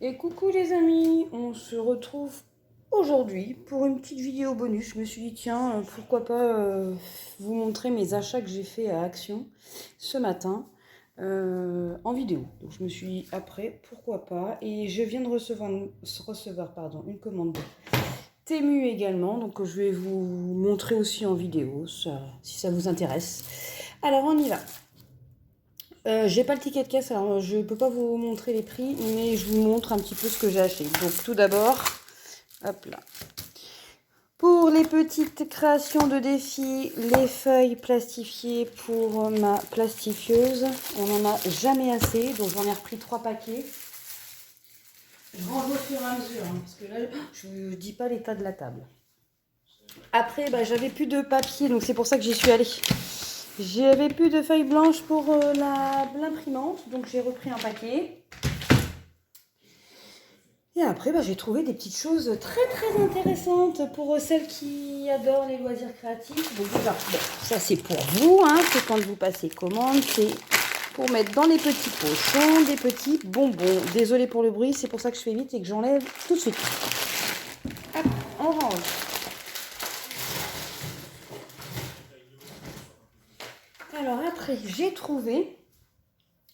Et coucou les amis, on se retrouve aujourd'hui pour une petite vidéo bonus. Je me suis dit tiens, pourquoi pas vous montrer mes achats que j'ai fait à Action ce matin en vidéo. Donc je me suis dit après, pourquoi pas. Et je viens de recevoir une commande de Temu également, donc je vais vous montrer aussi en vidéo, si ça vous intéresse. Alors on y va. J'ai pas le ticket de caisse, alors je peux pas vous montrer les prix, mais je vous montre un petit peu ce que j'ai acheté. Donc tout d'abord, hop là. Pour les petites créations de défis, les feuilles plastifiées pour ma plastifieuse. On n'en a jamais assez, donc j'en ai repris 3 paquets. Je range au fur et à mesure, hein, parce que là, je vous dis pas l'état de la table. Après, j'avais plus de papier, donc c'est pour ça que j'y suis allée. J'avais plus de feuilles blanches pour l'imprimante, donc j'ai repris un paquet. Et après, j'ai trouvé des petites choses très très intéressantes pour celles qui adorent les loisirs créatifs. Donc déjà, ça c'est pour vous, hein, c'est quand vous passez commande, c'est pour mettre dans les petits pochons des petits bonbons. Désolée pour le bruit, c'est pour ça que je fais vite et que j'enlève tout de suite. Hop, on range. Alors après, j'ai trouvé,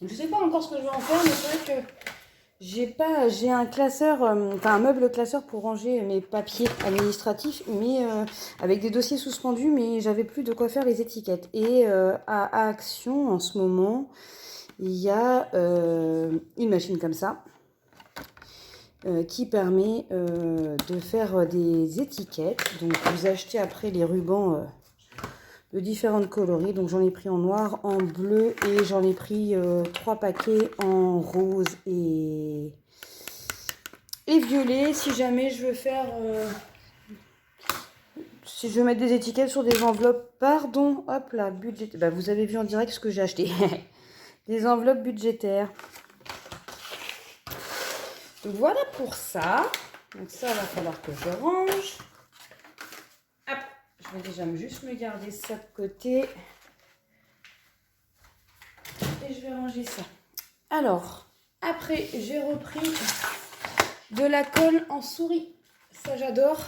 je ne sais pas encore ce que je vais en faire, mais c'est vrai que j'ai un classeur, un meuble classeur pour ranger mes papiers administratifs, mais avec des dossiers suspendus, mais j'avais plus de quoi faire les étiquettes. Et à Action, en ce moment, il y a une machine comme ça qui permet de faire des étiquettes. Donc vous achetez après les rubans de différentes coloris. Donc j'en ai pris en noir, en bleu et j'en ai pris 3 paquets en rose et violet. Si jamais je veux faire si je veux mettre des étiquettes sur des enveloppes, pardon, hop là, budget. Vous avez vu en direct ce que j'ai acheté. Des enveloppes budgétaires. Donc voilà pour ça. Donc ça va falloir que je range. Hop, je vais déjà juste me garder ça de côté. Et je vais ranger ça. Alors, après, j'ai repris de la colle en souris. Ça, j'adore.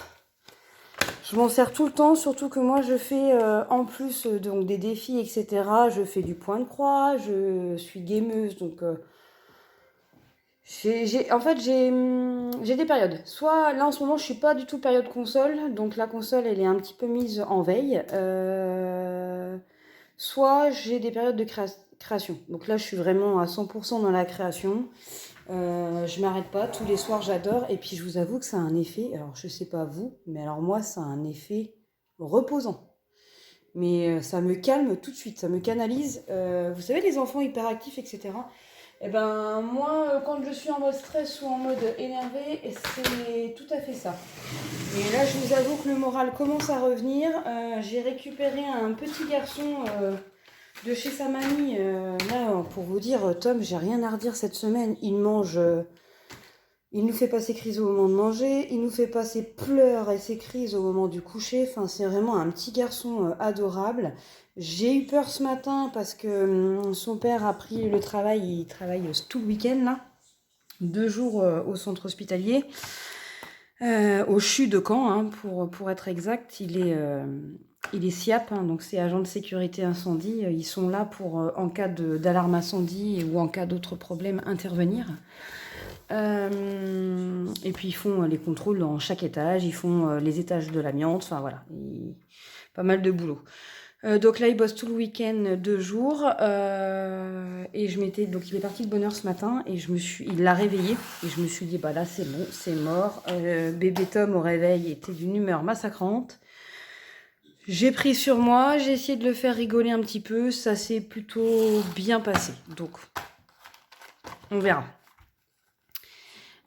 Je m'en sers tout le temps, surtout que moi, je fais, en plus donc des défis, etc., je fais du point de croix, je suis gameuse, donc en fait, j'ai des périodes. Soit, là, en ce moment, je suis pas du tout période console, donc la console, elle est un petit peu mise en veille. Soit j'ai des périodes de création. Donc là, je suis vraiment à 100% dans la création. Je m'arrête pas. Tous les soirs, j'adore. Et puis, je vous avoue que ça a un effet, alors je sais pas vous, mais alors moi, ça a un effet reposant. Mais ça me calme tout de suite, ça me canalise. Vous savez, les enfants hyperactifs, etc. Et moi, quand je suis en mode stress ou en mode énervé, c'est tout à fait ça. Et là, je vous avoue que le moral commence à revenir. J'ai récupéré un petit garçon de chez sa mamie. Là, pour vous dire, Tom, j'ai rien à redire cette semaine. Il mange... il nous fait passer crise au moment de manger, il nous fait passer pleurs et ses crises au moment du coucher. Enfin, c'est vraiment un petit garçon adorable. J'ai eu peur ce matin parce que son père a pris le travail, il travaille tout le week-end là, 2 jours au centre hospitalier, au CHU de Caen, hein, pour être exact. Il est SIAP, hein, donc c'est agent de sécurité incendie. Ils sont là pour, en cas d'alarme incendie ou en cas d'autres problèmes, intervenir. Et puis ils font les contrôles dans chaque étage, ils font les étages de l'amiante, enfin voilà, pas mal de boulot. Donc là il bosse tout le week-end 2 jours et donc il est parti de bonne heure ce matin et il l'a réveillé et je me suis dit là c'est bon, c'est mort. Bébé Tom au réveil était d'une humeur massacrante. J'ai pris sur moi, j'ai essayé de le faire rigoler un petit peu, ça s'est plutôt bien passé, donc on verra.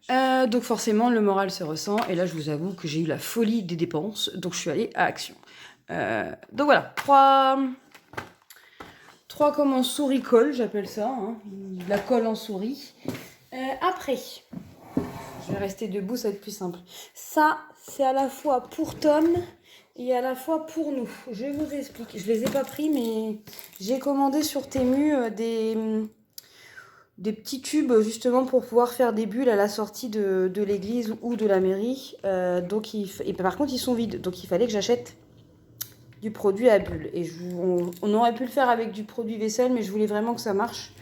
Donc forcément le moral se ressent et là je vous avoue que j'ai eu la folie des dépenses, donc je suis allée à Action. Donc voilà, 3 comme en souris colle, j'appelle ça, hein, la colle en souris. Après, je vais rester debout, ça va être plus simple. Ça, c'est à la fois pour Tom et à la fois pour nous. Je vous explique, je les ai pas pris mais j'ai commandé sur Temu des petits tubes justement pour pouvoir faire des bulles à la sortie de l'église ou de la mairie. Et par contre, ils sont vides. Donc, il fallait que j'achète du produit à bulles. Et on aurait pu le faire avec du produit vaisselle, mais je voulais vraiment que ça marche.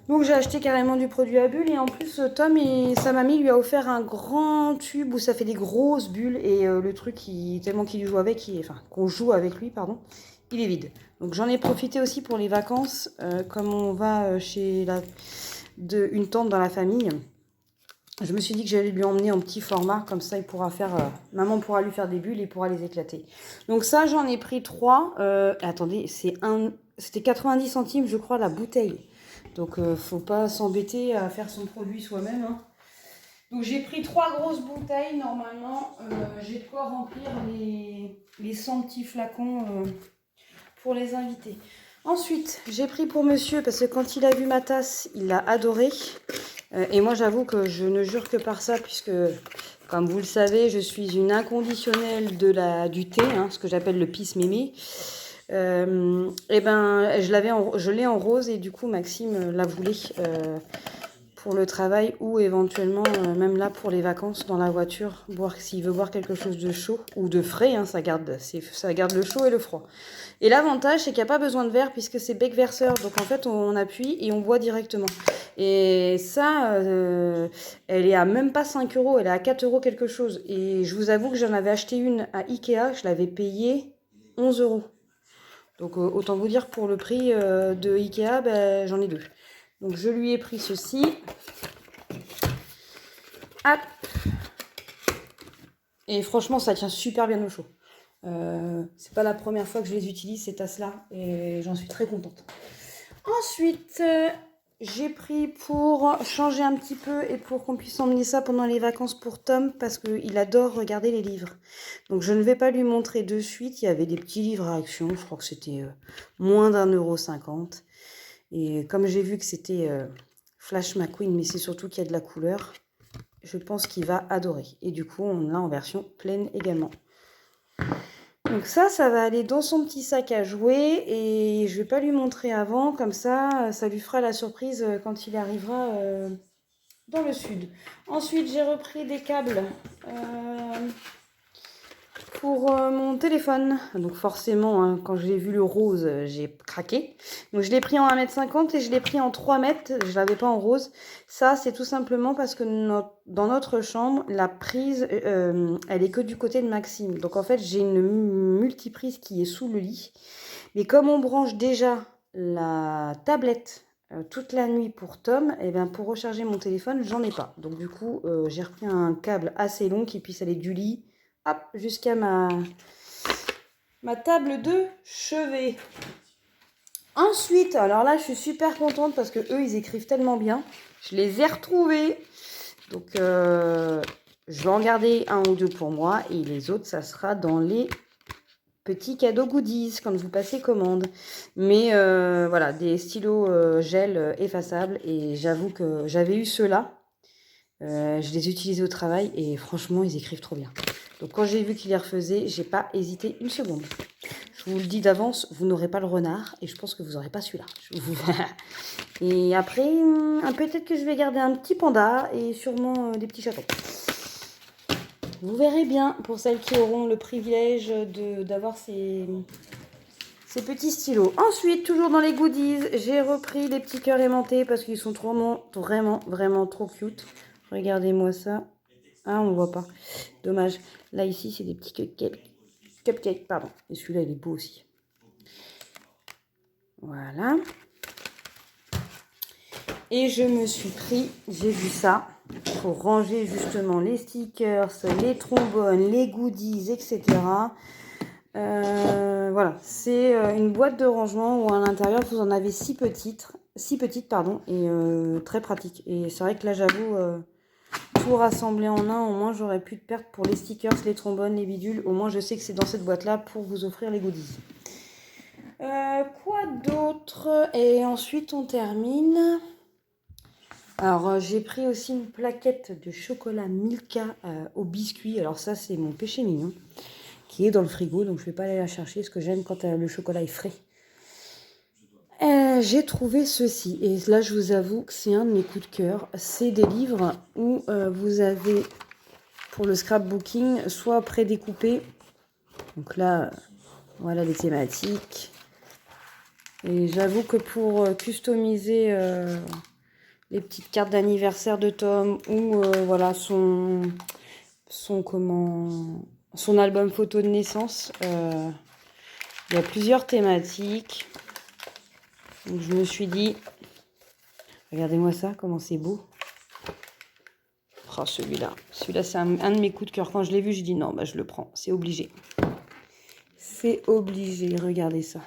Donc j'ai acheté carrément du produit à bulles et en plus Tom et sa mamie lui a offert un grand tube où ça fait des grosses bulles et le truc tellement qu'il joue avec, enfin qu'on joue avec lui pardon, il est vide. Donc j'en ai profité aussi pour les vacances comme on va chez une tante dans la famille. Je me suis dit que j'allais lui emmener en petit format, comme ça il pourra faire, maman pourra lui faire des bulles et pourra les éclater. Donc ça j'en ai pris 3. Attendez, c'était 90 centimes je crois la bouteille. Donc faut pas s'embêter à faire son produit soi-même. Hein. Donc j'ai pris 3 grosses bouteilles normalement. J'ai de quoi remplir les 100 petits flacons pour les invités. Ensuite, j'ai pris pour monsieur, parce que quand il a vu ma tasse, il l'a adoré. Et moi, j'avoue que je ne jure que par ça, puisque, comme vous le savez, je suis une inconditionnelle du thé, hein, ce que j'appelle le pisse mémé. Et ben, je l'ai en rose, et du coup, Maxime la voulait pour le travail, ou éventuellement, même là, pour les vacances, dans la voiture, s'il veut boire quelque chose de chaud, ou de frais, hein, ça garde le chaud et le froid. Et l'avantage, c'est qu'il n'y a pas besoin de verre puisque c'est bec verseur. Donc en fait, on appuie et on boit directement. Et ça, elle est à même pas 5 euros, elle est à 4 euros quelque chose. Et je vous avoue que j'en avais acheté une à Ikea, je l'avais payée 11 euros. Donc autant vous dire, pour le prix de Ikea, ben, j'en ai 2. Donc je lui ai pris ceci. Hop. Et franchement, ça tient super bien au chaud. C'est pas la première fois que je les utilise ces tasses là et j'en suis très contente. Ensuite j'ai pris pour changer un petit peu et pour qu'on puisse emmener ça pendant les vacances pour Tom parce qu'il adore regarder les livres. Donc je ne vais pas lui montrer de suite, il y avait des petits livres à action, je crois que c'était moins d'1,50 €. Et comme j'ai vu que c'était Flash McQueen, mais c'est surtout qu'il y a de la couleur, je pense qu'il va adorer. Et du coup on l'a en version pleine également. Donc ça va aller dans son petit sac à jouer et je vais pas lui montrer avant, comme ça lui fera la surprise quand il arrivera dans le sud. Ensuite, j'ai repris des câbles pour mon téléphone. Donc forcément, hein, quand j'ai vu le rose, j'ai craqué. Donc je l'ai pris en 1,50 m et je l'ai pris en 3 mètres. Je l'avais pas en rose. Ça, c'est tout simplement parce que dans notre chambre, la prise, elle est que du côté de Maxime. Donc en fait, j'ai une multiprise qui est sous le lit. Mais comme on branche déjà la tablette toute la nuit pour Tom, et bien pour recharger mon téléphone, j'en ai pas. Donc du coup, j'ai repris un câble assez long qui puisse aller du lit hop, jusqu'à ma table de chevet. Ensuite, alors là, je suis super contente parce que eux, ils écrivent tellement bien. Je les ai retrouvés. Donc, je vais en garder 1 ou 2 pour moi. Et les autres, ça sera dans les petits cadeaux goodies quand vous passez commande. Mais voilà, des stylos gel effaçables. Et j'avoue que j'avais eu ceux-là. Je les utilisais au travail et franchement, ils écrivent trop bien. Donc quand j'ai vu qu'il les refaisait, j'ai pas hésité une seconde. Je vous le dis d'avance, vous n'aurez pas le renard et je pense que vous n'aurez pas celui-là. Et après, peut-être que je vais garder un petit panda et sûrement des petits chatons. Vous verrez bien pour celles qui auront le privilège d'avoir ces petits stylos. Ensuite, toujours dans les goodies, j'ai repris les petits cœurs aimantés parce qu'ils sont vraiment trop cute. Regardez-moi ça. Ah, on ne voit pas. Dommage. Là, ici, c'est des petits cupcakes. Pardon. Et celui-là, il est beau aussi. Voilà. Et je me suis pris, j'ai vu ça, pour ranger justement les stickers, les trombones, les goodies, etc. Voilà. C'est une boîte de rangement où à l'intérieur, vous en avez 6 petites, et très pratique. Et c'est vrai que là, j'avoue... tout rassembler en un, au moins j'aurais plus de perte pour les stickers, les trombones, les bidules. Au moins je sais que c'est dans cette boîte là pour vous offrir les goodies. Quoi d'autre? Et ensuite on termine. Alors j'ai pris aussi une plaquette de chocolat Milka au biscuit. Alors ça c'est mon péché mignon qui est dans le frigo, donc je vais pas aller la chercher parce que j'aime quand le chocolat est frais. J'ai trouvé ceci. Et là, je vous avoue que c'est un de mes coups de cœur. C'est des livres où vous avez, pour le scrapbooking, soit prédécoupé. Donc là, voilà les thématiques. Et j'avoue que pour customiser les petites cartes d'anniversaire de Tom ou voilà son album photo de naissance, il y a plusieurs thématiques. Donc je me suis dit, regardez-moi ça, comment c'est beau. Oh, celui-là c'est un de mes coups de cœur. Quand je l'ai vu, je dis non, bah, je le prends, c'est obligé. C'est obligé, regardez ça.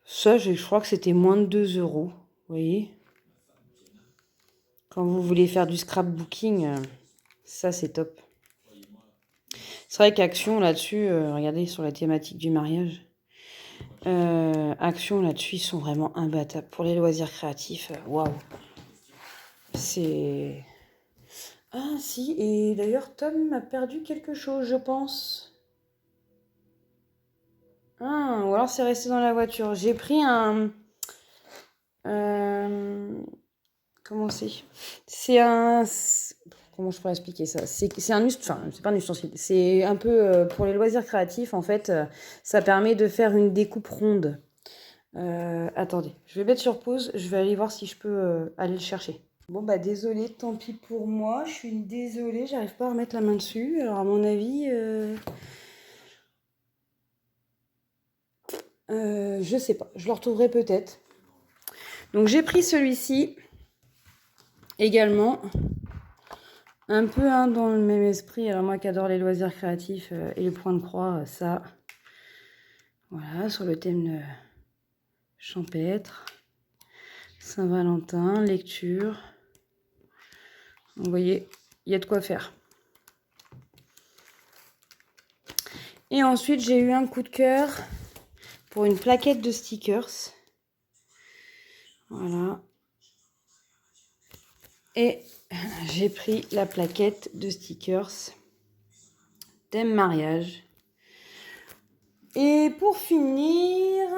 Ça, je crois que c'était moins de 2 €. Vous voyez? Quand vous voulez faire du scrapbooking, ça c'est top. C'est vrai qu'Action là-dessus, regardez sur la thématique du mariage, Action là-dessus, ils sont vraiment imbattables. Pour les loisirs créatifs, waouh. C'est... Ah si, et d'ailleurs Tom a perdu quelque chose, je pense. Ah, ou alors c'est resté dans la voiture. J'ai pris un... comment c'est? C'est un... Comment je pourrais expliquer ça? C'est un ustensile, enfin, c'est pas un ustensile. C'est un peu pour les loisirs créatifs, en fait, ça permet de faire une découpe ronde. Attendez, je vais mettre sur pause, je vais aller voir si je peux aller le chercher. Bon bah désolée, tant pis pour moi, je suis désolée, j'arrive pas à remettre la main dessus. Alors à mon avis, je sais pas, je le retrouverai peut-être. Donc j'ai pris celui-ci également, un peu dans le même esprit. Alors moi qui adore les loisirs créatifs et les points de croix, ça, voilà, sur le thème champêtre, Saint-Valentin, lecture. Vous voyez, il y a de quoi faire. Et ensuite, j'ai eu un coup de cœur pour une plaquette de stickers. Voilà. Et j'ai pris la plaquette de stickers thème mariage. Et pour finir,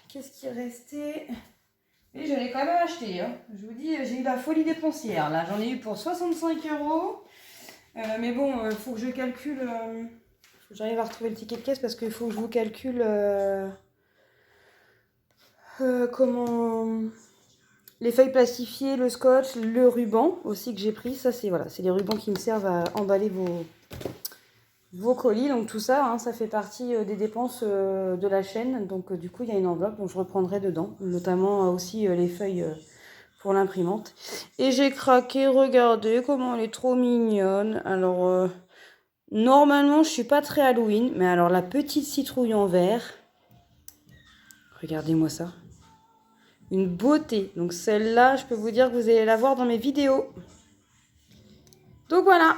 qu'est-ce qui restait? Et je l'ai quand même acheté. Hein. Je vous dis, j'ai eu la folie dépensière. Là, j'en ai eu pour 65 €. Mais bon, il faut que je calcule. Faut que j'arrive à retrouver le ticket de caisse parce qu'il faut que je vous calcule comment les feuilles plastifiées, le scotch, le ruban aussi que j'ai pris. Ça, c'est voilà, c'est les rubans qui me servent à emballer vos colis. Donc tout ça, hein, ça fait partie des dépenses de la chaîne. Donc du coup, il y a une enveloppe dont je reprendrai dedans, notamment aussi les feuilles pour l'imprimante. Et j'ai craqué, regardez comment elle est trop mignonne. Alors, normalement, je suis pas très Halloween, mais alors la petite citrouille en verre, regardez-moi ça. Une beauté. Donc celle-là, je peux vous dire que vous allez la voir dans mes vidéos. Donc voilà.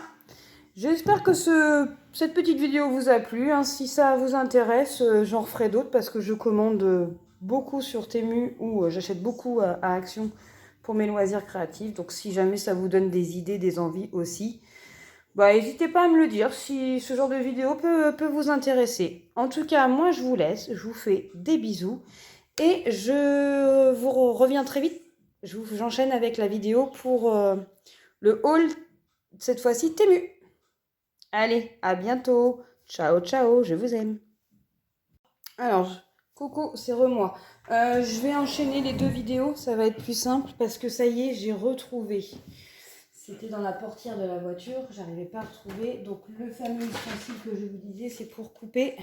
J'espère que cette petite vidéo vous a plu. Hein. Si ça vous intéresse, j'en referai d'autres parce que je commande beaucoup sur Temu ou j'achète beaucoup à Action pour mes loisirs créatifs. Donc si jamais ça vous donne des idées, des envies aussi, bah n'hésitez pas à me le dire si ce genre de vidéo peut vous intéresser. En tout cas, moi je vous laisse. Je vous fais des bisous. Et je vous reviens très vite. J'enchaîne avec la vidéo pour le haul, cette fois-ci Temu. Allez, à bientôt. Ciao, ciao, je vous aime. Alors, coucou, c'est moi. Je vais enchaîner les deux vidéos, ça va être plus simple parce que ça y est, j'ai retrouvé. C'était dans la portière de la voiture, j'arrivais pas à retrouver. Donc le fameux ustensile que je vous disais, c'est pour couper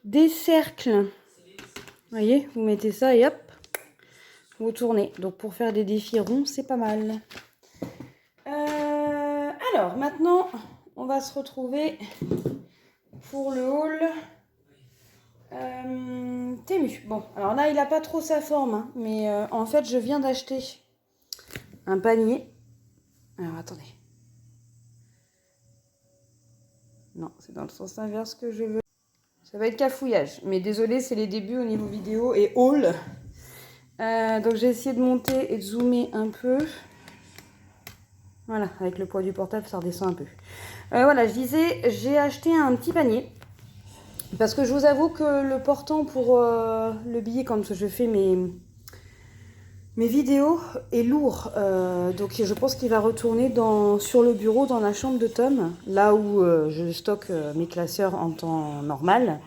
des cercles. Vous voyez, vous mettez ça et hop, vous tournez. Donc pour faire des défis ronds, c'est pas mal. Alors maintenant, on va se retrouver pour le haul Temu. Bon, alors là, il n'a pas trop sa forme, hein, mais en fait, je viens d'acheter un panier. Alors attendez. Non, c'est dans le sens inverse que je veux. Ça va être cafouillage, mais désolé, c'est les débuts au niveau vidéo et haul. Donc j'ai essayé de monter et de zoomer un peu. Voilà, avec le poids du portable, ça redescend un peu. Voilà, je disais, j'ai acheté un petit panier. Parce que je vous avoue que le portant pour le billet, quand je fais mes vidéos, est lourd. Donc je pense qu'il va retourner sur le bureau, dans la chambre de Tom, là où je stocke mes classeurs en temps normal.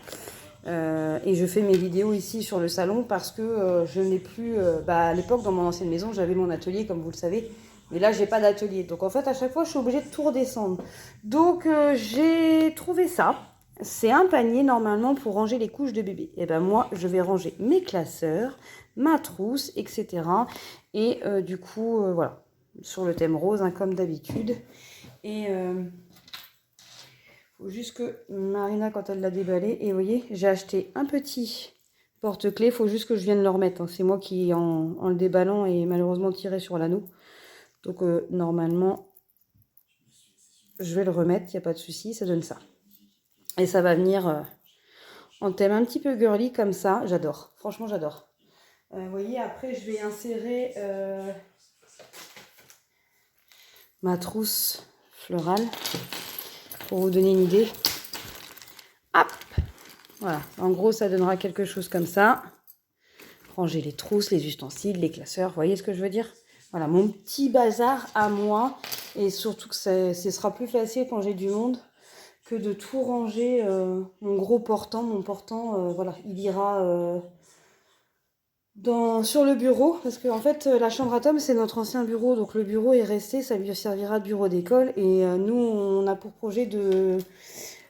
Et je fais mes vidéos ici sur le salon parce que je n'ai plus... à l'époque, dans mon ancienne maison, j'avais mon atelier, comme vous le savez. Mais là, j'ai pas d'atelier. Donc en fait, à chaque fois, je suis obligée de tout redescendre. Donc j'ai trouvé ça. C'est un panier normalement pour ranger les couches de bébé. Et ben moi, je vais ranger mes classeurs, ma trousse, etc. Et du coup, voilà, sur le thème rose, hein, comme d'habitude. Et faut juste que Marina, quand elle l'a déballé, et vous voyez, j'ai acheté un petit porte-clés. Faut juste que je vienne le remettre, hein. C'est moi qui, en le déballant, et malheureusement tiré sur l'anneau. Donc normalement, je vais le remettre, il n'y a pas de souci, ça donne ça. Et ça va venir en thème un petit peu girly comme ça. J'adore, franchement j'adore. Vous voyez, après je vais insérer ma trousse florale pour vous donner une idée. Hop, voilà, en gros ça donnera quelque chose comme ça. Ranger les trousses, les ustensiles, les classeurs, vous voyez ce que je veux dire? Voilà, mon petit bazar à moi. Et surtout que ce sera plus facile quand j'ai du monde que de tout ranger. Mon gros portant, voilà, il ira sur le bureau. Parce que en fait, la chambre à Tom, c'est notre ancien bureau. Donc le bureau est resté, ça lui servira de bureau d'école. Et nous, on a pour projet de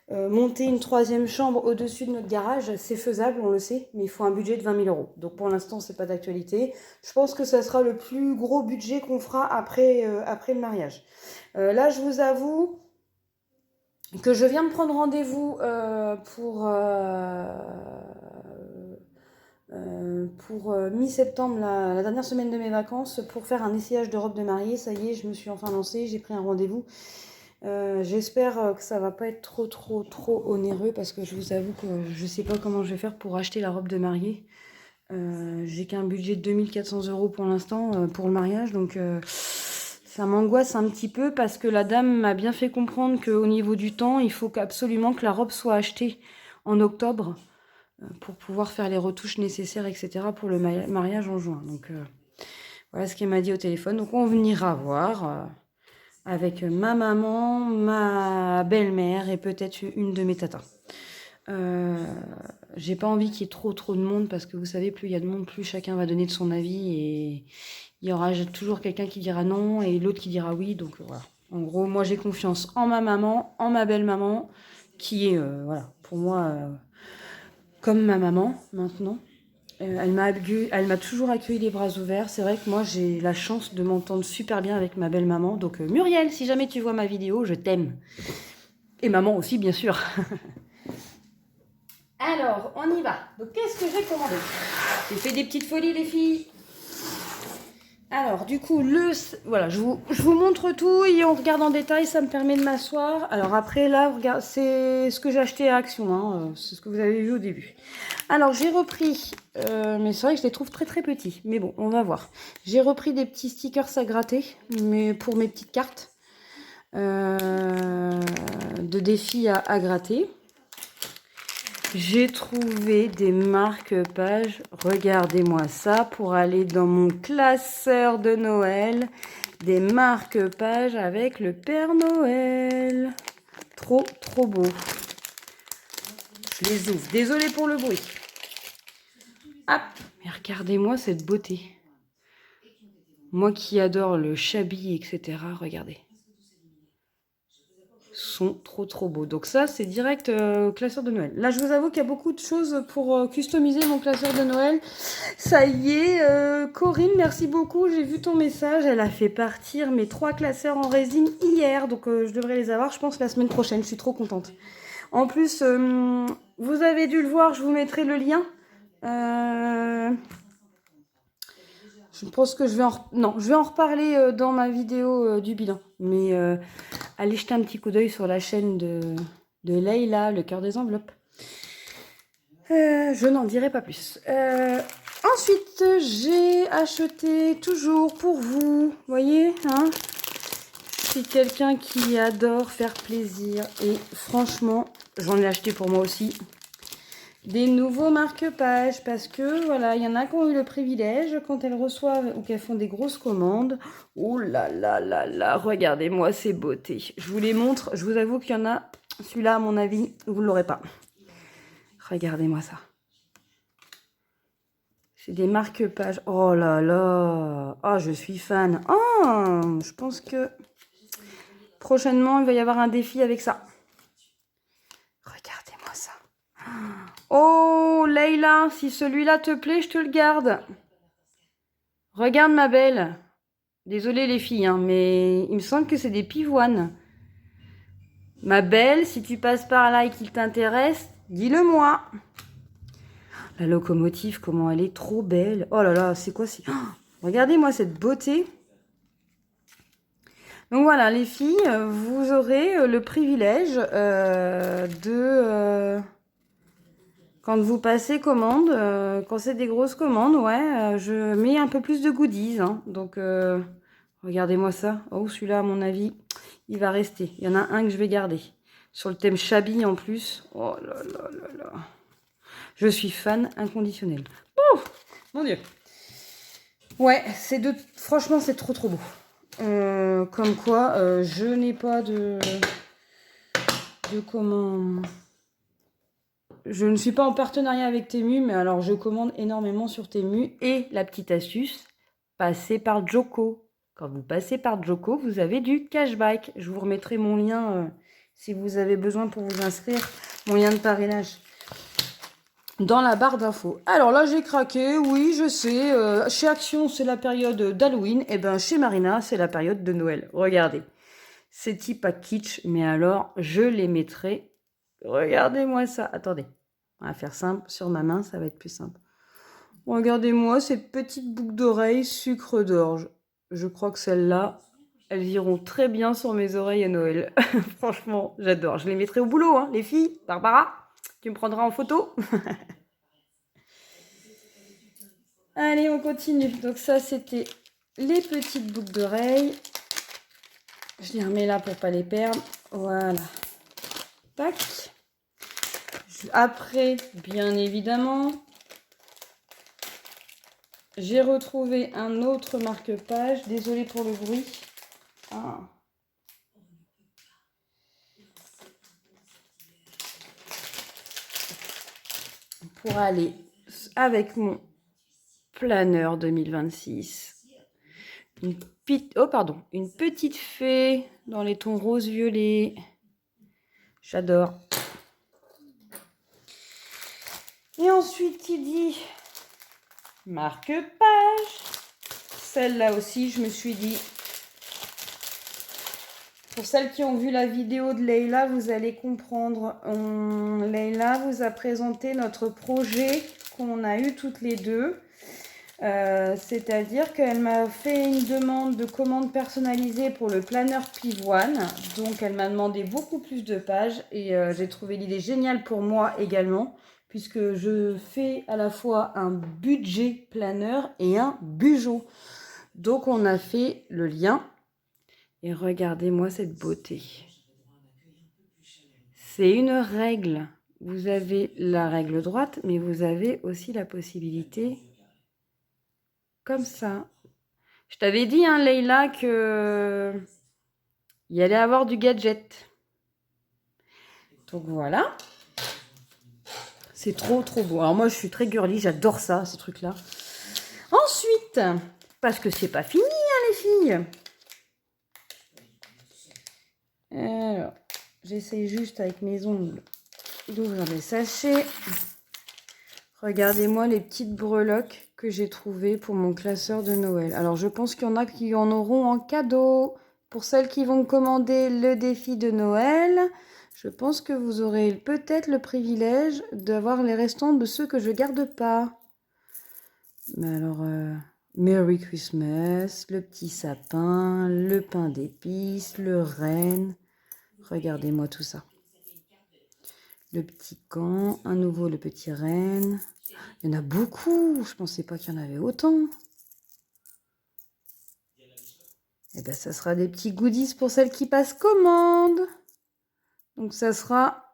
monter une 3e chambre au-dessus de notre garage. C'est faisable, on le sait, mais il faut un budget de 20 000 €. Donc pour l'instant, c'est pas d'actualité. Je pense que ça sera le plus gros budget qu'on fera après le mariage. Là, je vous avoue que je viens de prendre rendez-vous pour mi-septembre, la dernière semaine de mes vacances, pour faire un essayage de robe de mariée. Ça y est, je me suis enfin lancée, j'ai pris un rendez-vous. J'espère que ça va pas être trop onéreux, parce que je vous avoue que je sais pas comment je vais faire pour acheter la robe de mariée. J'ai qu'un budget de 2400 € pour l'instant pour le mariage, donc ça m'angoisse un petit peu, parce que la dame m'a bien fait comprendre qu'au niveau du temps, il faut absolument que la robe soit achetée en octobre pour pouvoir faire les retouches nécessaires, etc. pour le mariage en juin. Donc voilà ce qu'elle m'a dit au téléphone. Donc on ira voir avec ma maman, ma belle-mère et peut-être une de mes tatas. J'ai pas envie qu'il y ait trop de monde, parce que vous savez, plus il y a de monde, plus chacun va donner de son avis, et il y aura toujours quelqu'un qui dira non et l'autre qui dira oui. Donc voilà. En gros, moi j'ai confiance en ma maman, en ma belle-maman, qui est voilà, pour moi comme ma maman maintenant. Elle m'a toujours accueilli les bras ouverts. C'est vrai que moi j'ai la chance de m'entendre super bien avec ma belle-maman. Donc Muriel, si jamais tu vois ma vidéo, je t'aime. Et maman aussi, bien sûr. Alors, on y va. Donc qu'est-ce que j'ai commandé? J'ai fait des petites folies, les filles. Alors, du coup, voilà, je vous montre tout et on regarde en détail, ça me permet de m'asseoir. Alors après, là, regarde, c'est ce que j'ai acheté à Action, hein, c'est ce que vous avez vu au début. Alors, j'ai repris, mais c'est vrai que je les trouve très petits, mais bon, on va voir. J'ai repris des petits stickers à gratter, mais pour mes petites cartes de défis à gratter. J'ai trouvé des marque-pages, regardez-moi ça, pour aller dans mon classeur de Noël. Des marque-pages avec le Père Noël. Trop beau. Je les ouvre. Désolée pour le bruit. Hop, mais regardez-moi cette beauté. Moi qui adore le shabby, etc. Regardez. Sont trop beaux. Donc ça, c'est direct au classeur de Noël. Là, je vous avoue qu'il y a beaucoup de choses pour customiser mon classeur de Noël. Ça y est, Corinne, merci beaucoup. J'ai vu ton message. Elle a fait partir mes 3 classeurs en résine hier. Donc, je devrais les avoir, je pense, la semaine prochaine. Je suis trop contente. En plus, vous avez dû le voir, je vous mettrai le lien. Je pense que je vais en reparler dans ma vidéo du bilan. Mais allez jeter un petit coup d'œil sur la chaîne de Leïla, le cœur des enveloppes. Je n'en dirai pas plus. Ensuite, j'ai acheté, toujours pour vous, voyez, hein, je suis quelqu'un qui adore faire plaisir. Et franchement, j'en ai acheté pour moi aussi. des nouveaux marque-pages parce que voilà, il y en a qui ont eu le privilège quand elles reçoivent ou qu'elles font des grosses commandes. Oh là là là là, regardez-moi ces beautés. Je vous les montre, je vous avoue qu'il y en a, celui-là à mon avis, vous ne l'aurez pas. Regardez-moi ça. C'est des marque-pages. Oh là là, oh je suis fan. Oh, je pense que prochainement il va y avoir un défi avec ça. Regardez-moi ça. Oh, Leïla, si celui-là te plaît, je te le garde. Regarde ma belle. Désolée les filles, hein, mais il me semble que c'est des pivoines. Ma belle, si tu passes par là et qu'il t'intéresse, dis-le moi. La locomotive, comment elle est trop belle. Oh là là, c'est quoi oh, regardez-moi cette beauté. Donc voilà, les filles, vous aurez le privilège de... quand vous passez commande, quand c'est des grosses commandes, ouais, je mets un peu plus de goodies. Hein. Donc, regardez-moi ça. Oh, celui-là, à mon avis, il va rester. Il y en a un que je vais garder. Sur le thème Shabby en plus. Oh là là là là. Je suis fan inconditionnel. Oh, mon Dieu. Ouais, franchement, c'est trop trop beau. Comme quoi, je n'ai pas de comment... Je ne suis pas en partenariat avec Temu, mais alors je commande énormément sur Temu. Et la petite astuce, passez par Joko. Quand vous passez par Joko, vous avez du cashback. Je vous remettrai mon lien si vous avez besoin pour vous inscrire, mon lien de parrainage dans la barre d'infos. Alors là, j'ai craqué, oui, je sais. Chez Action, c'est la période d'Halloween. Et bien, chez Marina, c'est la période de Noël. Regardez. C'est type à kitsch, mais alors, je les mettrai. Regardez-moi ça. Attendez. On va faire simple. Sur ma main, ça va être plus simple. Regardez-moi ces petites boucles d'oreilles sucre d'orge. Je crois que celles-là, elles iront très bien sur mes oreilles à Noël. Franchement, j'adore. Je les mettrai au boulot, hein, les filles. Barbara, tu me prendras en photo. Allez, on continue. Donc ça, c'était les petites boucles d'oreilles. Je les remets là pour pas les perdre. Voilà. Tac. Après, bien évidemment, j'ai retrouvé un autre marque-page. Désolée pour le bruit. Ah. Pour aller avec mon planeur 2026. Une petite fée dans les tons rose-violet. J'adore. Et ensuite, qui dit marque-page. Celle-là aussi, je me suis dit... Pour celles qui ont vu la vidéo de Leïla, vous allez comprendre. Leïla vous a présenté notre projet qu'on a eu toutes les deux. C'est-à-dire qu'elle m'a fait une demande de commande personnalisée pour le planeur Pivoine. Donc, elle m'a demandé beaucoup plus de pages et j'ai trouvé l'idée géniale pour moi également, puisque je fais à la fois un budget planeur et un bugeot. Donc, on a fait le lien. Et regardez-moi cette beauté. C'est une règle. Vous avez la règle droite, mais vous avez aussi la possibilité comme ça. Je t'avais dit, hein, Leïla, que il y allait avoir du gadget. Donc voilà. C'est trop, trop beau. Alors moi, je suis très girly, j'adore ça, ces trucs-là. Ensuite, parce que c'est pas fini, hein, les filles. Alors, j'essaye juste avec mes ongles d'ouvrir les sachets. Regardez-moi les petites breloques que j'ai trouvées pour mon classeur de Noël. Alors, je pense qu'il y en a qui en auront en cadeau. Pour celles qui vont commander le défi de Noël, je pense que vous aurez peut-être le privilège d'avoir les restants de ceux que je garde pas. Mais alors, Merry Christmas, le petit sapin, le pain d'épices, le renne. Regardez-moi tout ça. Le petit camp, à nouveau le petit renne. Il y en a beaucoup, je pensais pas qu'il y en avait autant. Et bien, ça sera des petits goodies pour celles qui passent commande. Donc, ça sera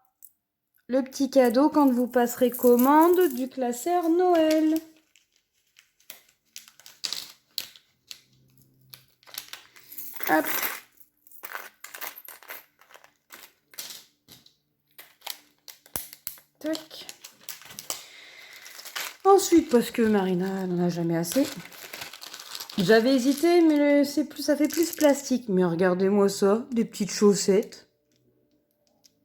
le petit cadeau quand vous passerez commande du classeur Noël. Hop. Tac. Ensuite, parce que Marina n'en a jamais assez. J'avais hésité, mais ça fait plus plastique. Mais regardez-moi ça, des petites chaussettes.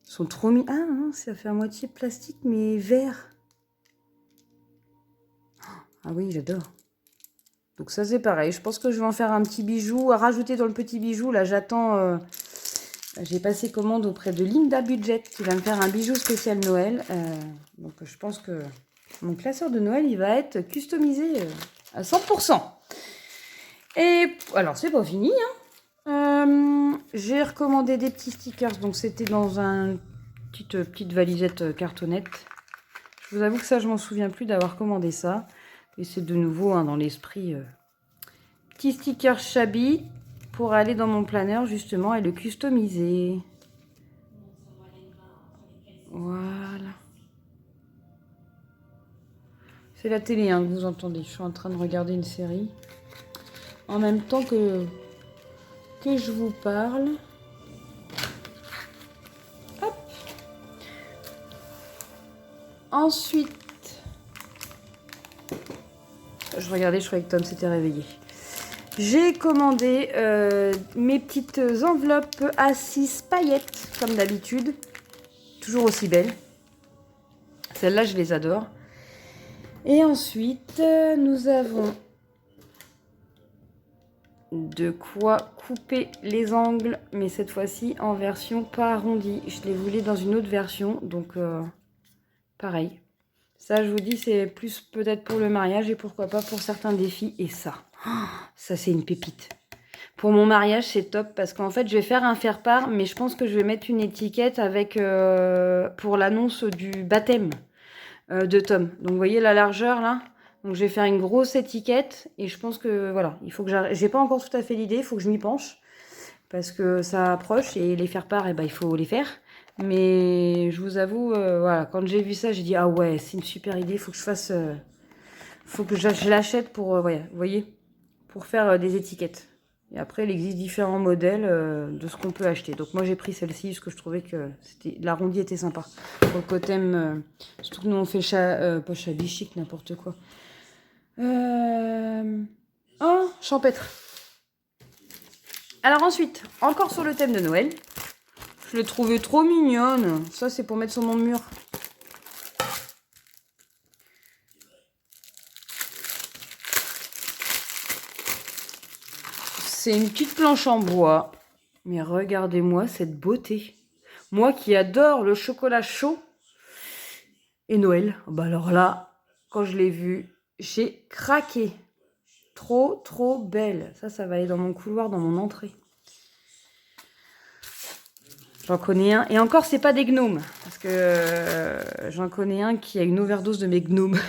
Elles sont trop mis. Ah non, ça fait à moitié plastique, mais vert. Ah oui, j'adore. Donc ça, c'est pareil. Je pense que je vais en faire un petit bijou. À rajouter dans le petit bijou, là, j'attends... j'ai passé commande auprès de Linda Budget, qui va me faire un bijou spécial Noël. Donc je pense que mon classeur de Noël, il va être customisé à 100%. Et alors, c'est pas fini, hein. J'ai recommandé des petits stickers. Donc c'était dans une petite valisette cartonnette. Je vous avoue que ça, je m'en souviens plus d'avoir commandé ça. Et c'est de nouveau dans l'esprit petit sticker Shabby pour aller dans mon planeur justement et le customiser. Voilà. C'est la télé que vous entendez. Je suis en train de regarder une série en même temps que je vous parle. Hop. Ensuite, je regardais, je croyais que Tom s'était réveillé. J'ai commandé mes petites enveloppes A6 paillettes, comme d'habitude. Toujours aussi belles. Celles-là, je les adore. Et ensuite, nous avons de quoi couper les angles, mais cette fois-ci en version pas arrondie. Je les voulais dans une autre version, donc pareil. Ça, je vous dis, c'est plus peut-être pour le mariage et pourquoi pas pour certains défis. Et ça, ça c'est une pépite. Pour mon mariage, c'est top parce qu'en fait, je vais faire un faire-part, mais je pense que je vais mettre une étiquette avec pour l'annonce du baptême de Tom. Donc, vous voyez la largeur là. Donc, je vais faire une grosse étiquette et je pense que voilà, il faut que j'arrête. J'ai pas encore tout à fait l'idée, il faut que je m'y penche parce que ça approche et les faire-part, il faut les faire. Mais je vous avoue, voilà, quand j'ai vu ça, j'ai dit ah ouais, c'est une super idée, il faut que je fasse, faut que je l'achète pour, ouais, vous voyez, pour faire des étiquettes. Et après, il existe différents modèles de ce qu'on peut acheter. Donc moi, j'ai pris celle-ci parce que je trouvais que l'arrondi était sympa. Pour le côté, surtout que nous, on fait pas shabby chic, n'importe quoi. Oh, champêtre. Alors ensuite, encore sur le thème de Noël. Je l'ai trouvée trop mignonne. Ça, c'est pour mettre sur mon mur. C'est une petite planche en bois. Mais regardez-moi cette beauté. Moi qui adore le chocolat chaud et Noël. Bah alors là, quand je l'ai vue, j'ai craqué. Trop, trop belle. Ça va aller dans mon couloir, dans mon entrée. J'en connais un. Et encore, c'est pas des gnomes. Parce que j'en connais un qui a une overdose de mes gnomes.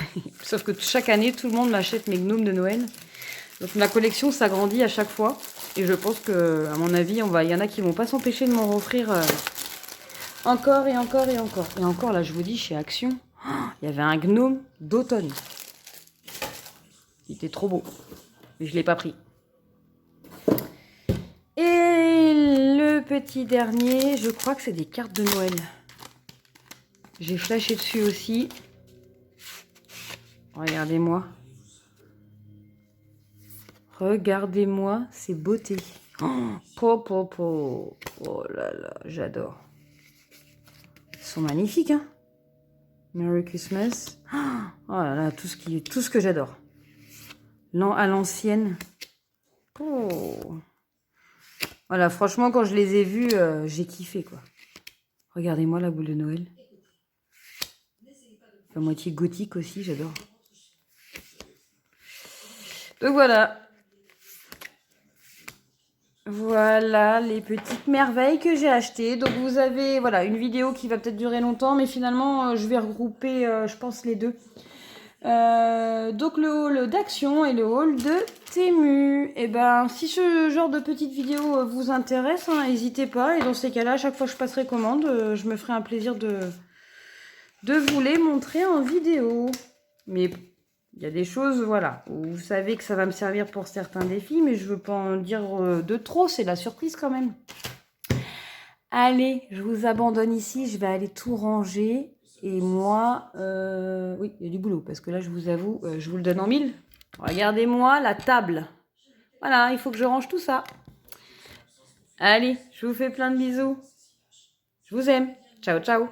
Sauf que chaque année, tout le monde m'achète mes gnomes de Noël. Donc ma collection s'agrandit à chaque fois. Et je pense que, à mon avis, il y en a qui vont pas s'empêcher de m'en offrir encore et encore et encore. Et encore, là, je vous dis, chez Action, il y avait un gnome d'automne. Il était trop beau. Mais je l'ai pas pris. Et le petit dernier, je crois que c'est des cartes de Noël. J'ai flashé dessus aussi. Regardez-moi. Regardez-moi ces beautés. Oh là là, j'adore. Ils sont magnifiques, hein. Merry Christmas. Oh là là, tout ce que j'adore. À l'ancienne. Oh. Voilà, franchement, quand je les ai vus, j'ai kiffé, quoi. Regardez-moi la boule de Noël. La moitié gothique aussi, j'adore. Donc voilà. Voilà les petites merveilles que j'ai achetées. Donc vous avez voilà une vidéo qui va peut-être durer longtemps, mais finalement je vais regrouper, je pense, les deux. Donc le haul d'Action et le haul de Temu. Et ben si ce genre de petite vidéo vous intéresse, n'hésitez pas. Et dans ces cas-là, à chaque fois que je passerai commande, je me ferai un plaisir de vous les montrer en vidéo. Mais il y a des choses, voilà, où vous savez que ça va me servir pour certains défis, mais je ne veux pas en dire de trop, c'est la surprise quand même. Allez, je vous abandonne ici, je vais aller tout ranger. Et moi, oui, il y a du boulot, parce que là, je vous avoue, je vous le donne en mille. Regardez-moi la table. Voilà, il faut que je range tout ça. Allez, je vous fais plein de bisous. Je vous aime. Ciao, ciao.